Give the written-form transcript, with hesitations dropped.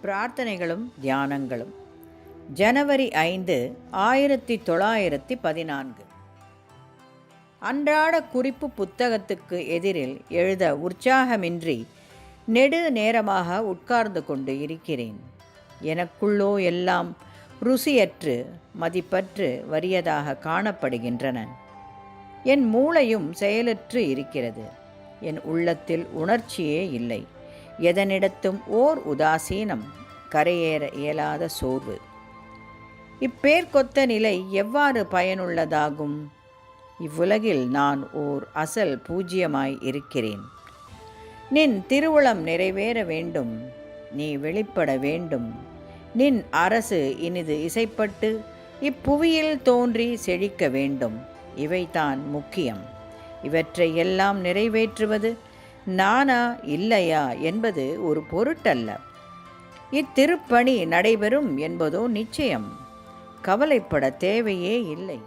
பிரார்த்தனைகளும் தியானங்களும். ஜனவரி 5, 1914. அன்றாட குறிப்பு புத்தகத்துக்கு எதிரில் எழுத உற்சாகமின்றி நெடு நேரமாக உட்கார்ந்து கொண்டு இருக்கிறேன். எனக்குள்ளோ எல்லாம் ருசியற்று மதிப்பற்று வறியதாக காணப்படுகின்றன. என் மூளையும் செயலற்று இருக்கிறது. என் உள்ளத்தில் உணர்ச்சியே இல்லை. எதனிடத்தும் ஓர் உதாசீனம், கரையேற இயலாத சோர்வு. இப்பேர்க்கொத்த நிலை எவ்வாறு பயனுள்ளதாகும்? இவ்வுலகில் நான் ஓர் அசல் பூஜ்யமாய் இருக்கிறேன். நின் திருவுளம் நிறைவேற வேண்டும், நீ வெளிப்பட வேண்டும், நின் அரசு இனிது இசைப்பட்டு இப்புவியில் தோன்றி செழிக்க வேண்டும். இவைதான் முக்கியம். இவற்றை எல்லாம் நிறைவேற்றுவது நானா இல்லையா என்பது ஒரு பொருட்டல்ல. இத்திருப்பணி நடைபெறும் என்பதோ நிச்சயம். கவலைப்பட தேவையே இல்லை.